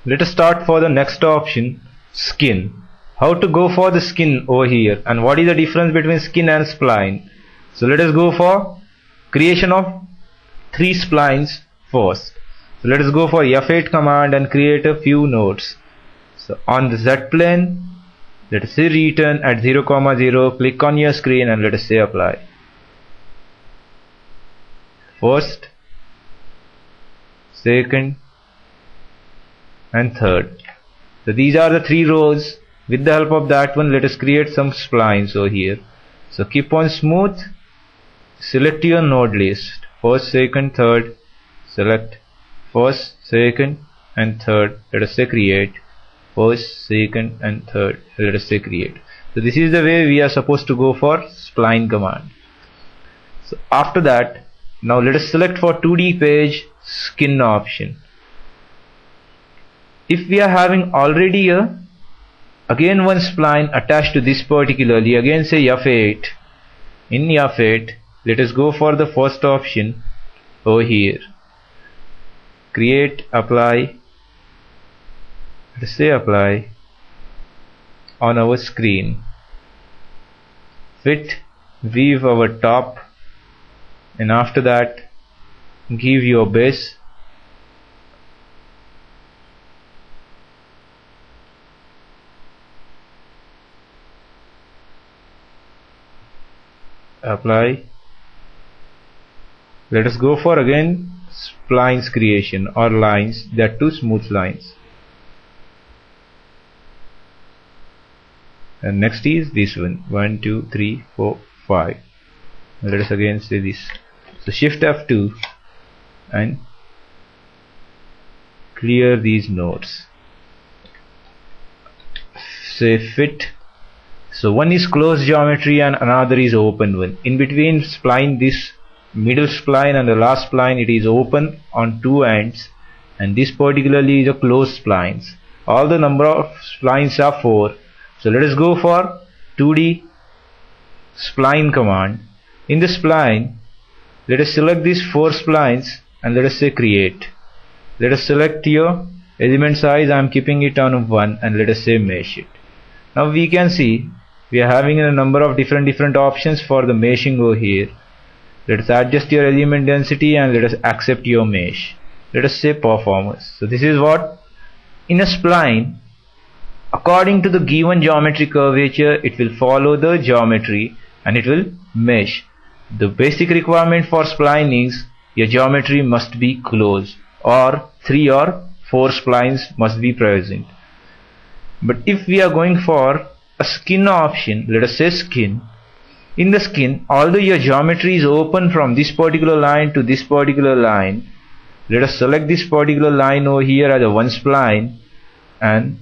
Let us start for the next option, skin. How to go for the skin over here, and what is the difference between skin and spline? So let us go for creation of 3 splines first. So let us go for F8 command and create a few nodes. So on the Z plane, let us say return at 0, 0, click on your screen and let us say apply. First, second and third. So these are the 3 rows. With the help of that one, let us create some splines over here. So keep on smooth, select your node list. First, second, third, select first, second and third. Let us say create. First, second and third. Let us say create. So this is the way we are supposed to go for spline command. So after that, now let us select for 2D page skin option. If we are having already again one spline attached to this particularly, again say F8. In F8, let us go for the first option over here. Create, apply. Let us say apply on our screen. Fit, weave our top, and after that give your base. Apply. Let us go for again splines creation or lines, that 2 smooth lines. And next is this one, 1, 2, 3, 4, 5. Let us again say this. So shift F2 and clear these nodes. Say fit. So one is closed geometry and another is open one. In between spline, this middle spline and the last spline, it is open on 2 ends, and this particularly is a closed splines. All the number of splines are 4. So let us go for 2D spline command. In the spline, let us select these 4 splines and let us say create. Let us select your element size. I am keeping it on 1 and let us say mesh it. Now we can see we are having a number of different options for the meshing over here. Let us adjust your element density and let us accept your mesh. Let us say performance. So this is what in a spline, according to the given geometry curvature, it will follow the geometry and it will mesh. The basic requirement for spline is your geometry must be closed, or 3 or 4 splines must be present. But if we are going for a skin option, let us say skin. In the skin, although your geometry is open from this particular line to this particular line, let us select this particular line over here as a 1 spline and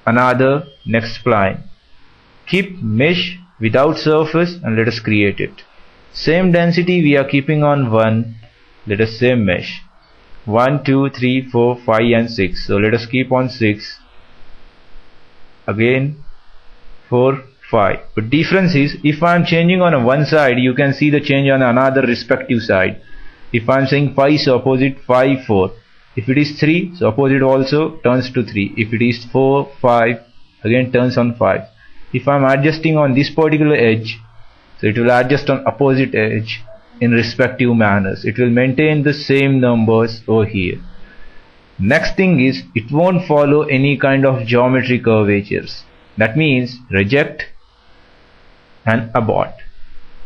another next spline. Keep mesh without surface and let us create it. Same density we are keeping on 1. Let us say mesh. 1, 2, 3, 4, 5 and 6. So let us keep on 6. Again 4, 5. But difference is, if I am changing on one side, you can see the change on another respective side. If I am saying 5, so opposite 5, 4. If it is 3, so opposite also turns to 3. If it is 4, 5, again turns on 5. If I am adjusting on this particular edge, so it will adjust on opposite edge in respective manners. It will maintain the same numbers over here. Next thing is, it won't follow any kind of geometry curvatures. That means reject and abort.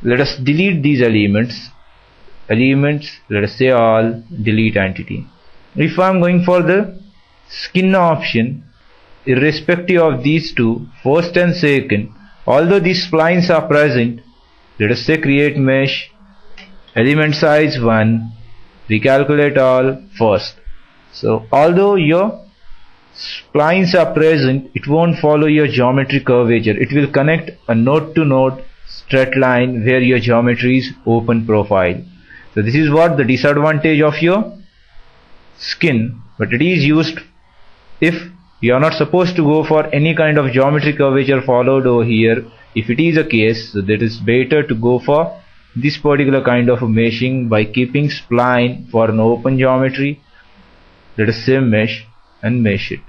Let us delete these elements. Let us say all, delete entity. If I am going for the skin option, irrespective of these 2, first and second, although these splines are present, let us say create mesh, element size 1, recalculate all first. So although your splines are present, it won't follow your geometry curvature. It will connect a node to node straight line where your geometry is open profile. So this is what the disadvantage of your skin, but it is used if you are not supposed to go for any kind of geometry curvature followed over here. If it is a case, so that is better to go for this particular kind of meshing by keeping spline for an open geometry. Let us say mesh, and mesh it.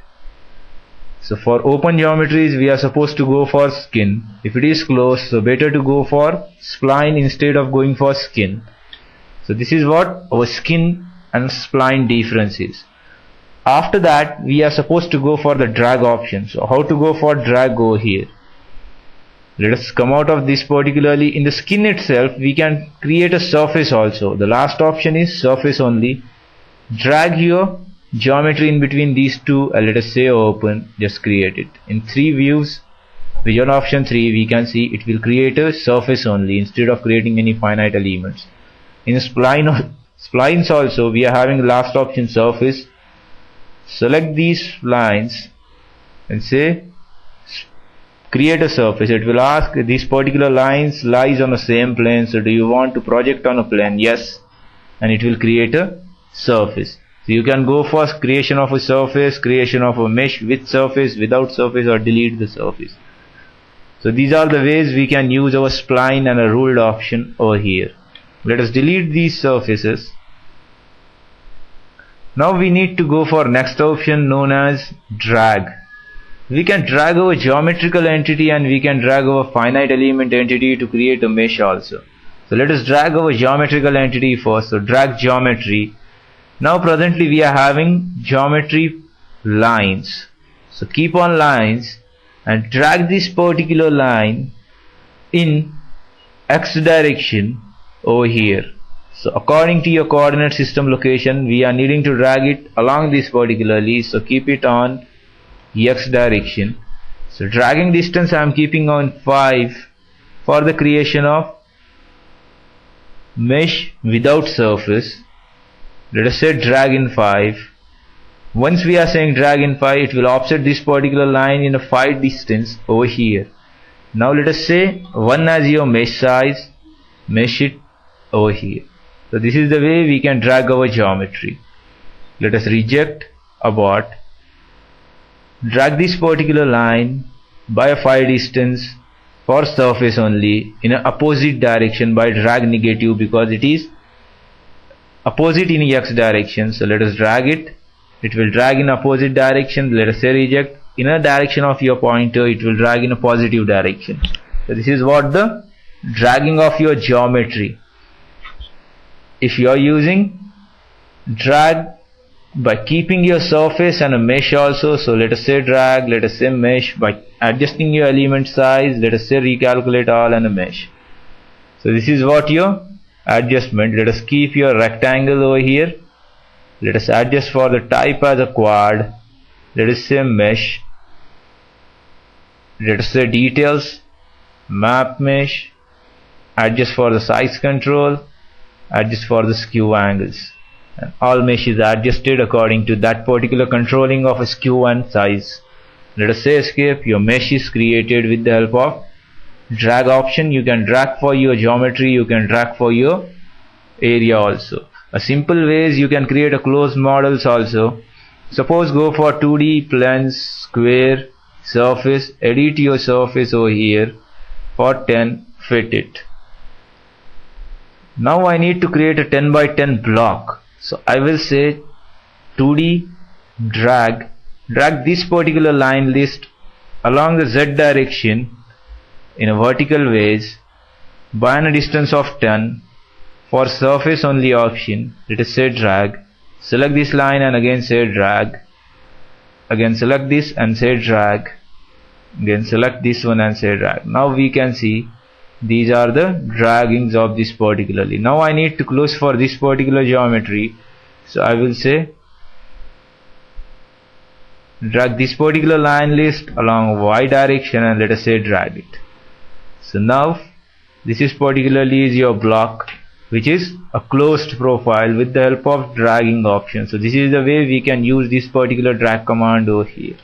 So for open geometries we are supposed to go for skin. If it is closed, so better to go for spline instead of going for skin. So this is what our skin and spline difference is. After that we are supposed to go for the drag option. So how to go for drag over here? Let us come out of this particularly. In the skin itself we can create a surface also. The last option is surface only. Drag your geometry in between these two, let us say open, just create it. In 3 views, vision option 3, we can see it will create a surface only instead of creating any finite elements. In splines also we are having the last option surface. Select these splines and say create a surface. It will ask these particular lines lies on the same plane, so do you want to project on a plane? Yes, and it will create a surface. So you can go for creation of a surface, creation of a mesh with surface, without surface, or delete the surface. So these are the ways we can use our spline and a ruled option over here. Let us delete these surfaces. Now we need to go for next option known as drag. We can drag our geometrical entity and we can drag our finite element entity to create a mesh also. So let us drag our geometrical entity first. So drag geometry. Now presently we are having geometry lines. So keep on lines and drag this particular line in X direction over here. So according to your coordinate system location we are needing to drag it along this particularly. So keep it on X direction. So dragging distance I am keeping on 5 for the creation of mesh without surface. Let us say drag in 5. Once we are saying drag in 5, it will offset this particular line in a 5 distance over here. Now let us say 1 as your mesh size, mesh it over here. So this is the way we can drag our geometry. Let us reject, abort. Drag this particular line by a 5 distance for surface only in an opposite direction by drag negative, because it is opposite in X direction. So let us drag it. It will drag in opposite direction. Let us say reject. In a direction of your pointer it will drag in a positive direction. So this is what the dragging of your geometry. If you are using drag by keeping your surface and a mesh also, so let us say drag, let us say mesh, by adjusting your element size, let us say recalculate all and a mesh. So this is what your adjustment. Let us keep your rectangle over here. Let us adjust for the type as a quad. Let us say mesh. Let us say details, map mesh. Adjust for the size control. Adjust for the skew angles. And all mesh is adjusted according to that particular controlling of a skew and size. Let us say escape. Your mesh is created with the help of drag option. You can drag for your geometry, you can drag for your area also. A simple way is you can create a closed models also. Suppose go for 2D planes, square, surface, edit your surface over here for 10, fit it. Now I need to create a 10 by 10 block. So I will say 2D drag this particular line list along the Z direction in a vertical ways by a distance of 10 for surface only option. Let us say drag, select this line and again say drag, again select this and say drag, again select this one and say drag. Now we can see these are the draggings of this particularly. Now I need to close for this particular geometry. So I will say drag this particular line list along Y direction and let us say drag it. So now this is particularly is your block, which is a closed profile with the help of dragging option. So this is the way we can use this particular drag command over here.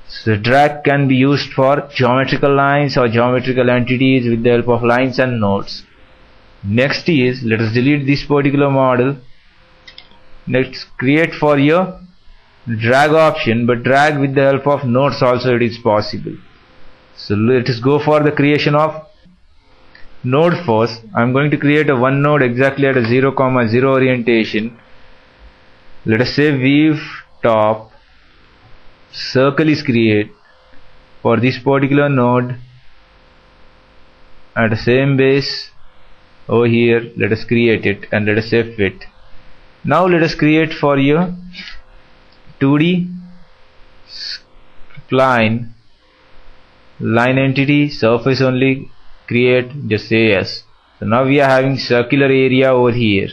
So drag can be used for geometrical lines or geometrical entities with the help of lines and nodes. Next is, let us delete this particular model. Let's create for your drag option, but drag with the help of nodes also it is possible. So let us go for the creation of node first. I am going to create a one node exactly at a 0, 0 orientation. Let us say weave top circle is created for this particular node at the same base over here. Let us create it and let us say fit. Now let us create for your 2D spline line entity surface only, create, just say yes. So now we are having circular area over here.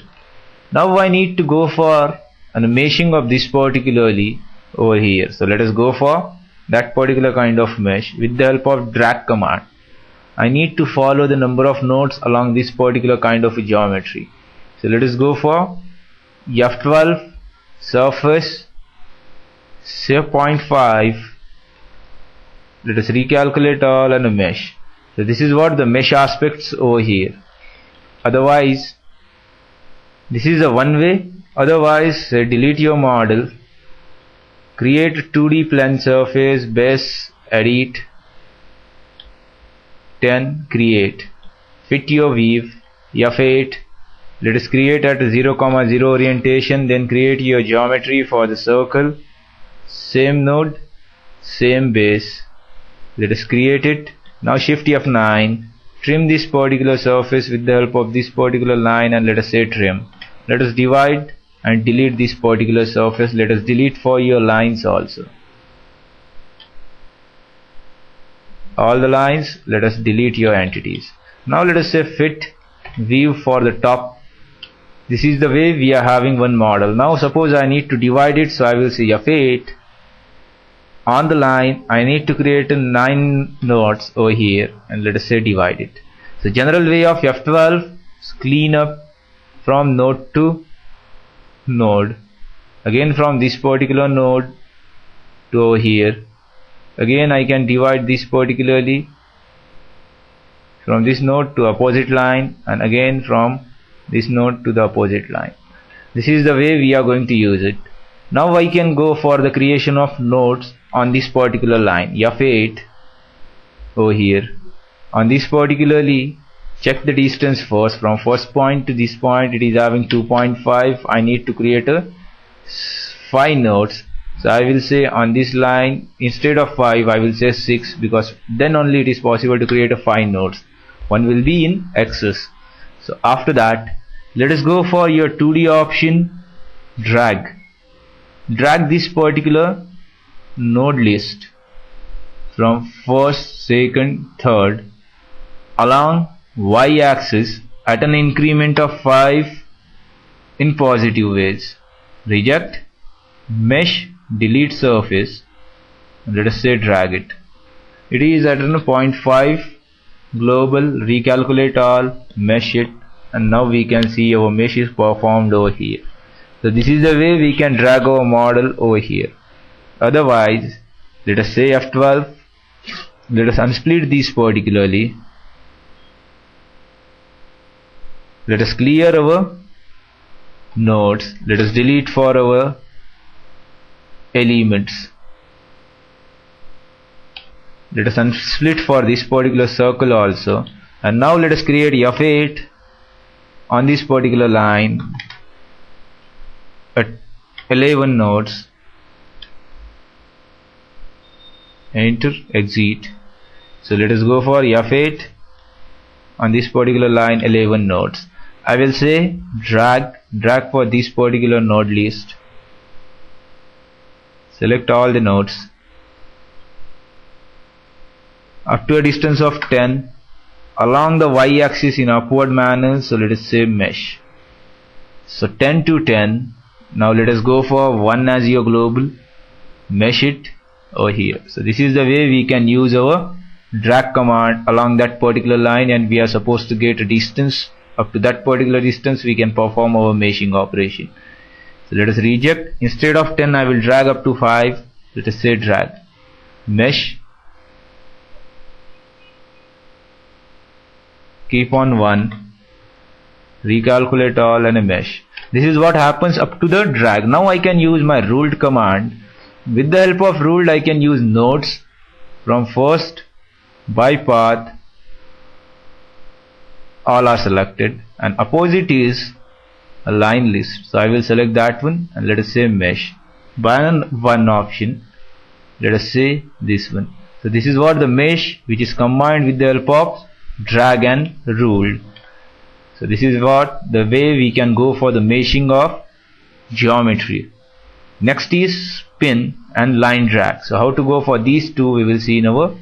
Now I need to go for an meshing of this particularly over here. So let us go for that particular kind of mesh with the help of drag command. I need to follow the number of nodes along this particular kind of geometry. So let us go for F12 surface, say 0.5. Let us recalculate all and a mesh. So this is what the mesh aspects over here. Otherwise, this is a one way. Otherwise, delete your model, create 2D plane surface, base, edit, 10, create, fit your weave, F8. Let us create at 0, 0 orientation, then create your geometry for the circle, same node, same base. Let us create it. Now shift F9, trim this particular surface with the help of this particular line and let us say trim. Let us divide and delete this particular surface. Let us delete for your lines also. All the lines, let us delete your entities. Now let us say fit weave for the top. This is the way we are having one model. Now suppose I need to divide it, so I will say F8. On the line I need to create 9 nodes over here and let us say divide it. So general way of F12 is clean up from node to node, again from this particular node to over here. Again I can divide this particularly from this node to opposite line and again from this node to the opposite line. This is the way we are going to use it. Now I can go for the creation of nodes on this particular line, F8 over here. On this particularly, check the distance first. From first point to this point it is having 2.5. I need to create a 5 nodes. So I will say on this line instead of 5 I will say 6, because then only it is possible to create a 5 nodes. One will be in excess. So after that, let us go for your 2D option, drag this particular node list from first, second, third along y-axis at an increment of 5 in positive ways. Reject, mesh, delete surface, let us say drag it. It is at 0.5 global, recalculate all, mesh it, and now we can see our mesh is performed over here. So this is the way we can drag our model over here. Otherwise, let us say F12, let us unsplit these particularly. Let us clear our nodes. Let us delete for our elements. Let us unsplit for this particular circle also. And now let us create F8 on this particular line at 11 nodes. Enter, exit. So let us go for F8 on this particular line, 11 nodes. I will say drag for this particular node list. Select all the nodes up to a distance of 10 along the y-axis in upward manner. So let us say mesh. So 10 to 10. Now let us go for 1 as your global, mesh it over here. So this is the way we can use our drag command along that particular line, and we are supposed to get a distance. Up to that particular distance we can perform our meshing operation. So let us reject. Instead of 10 I will drag up to 5. Let us say drag, mesh, keep on 1, recalculate all, and a mesh. This is what happens up to the drag. Now I can use my ruled command. With the help of ruled I can use nodes from first by path. All are selected, and opposite is a line list. So I will select that one and let us say mesh. By one option, let us say this one. So this is what the mesh which is combined with the help of drag and rule. So this is what the way we can go for the meshing of geometry. Next is spin and line drag. So how to go for these two we will see in our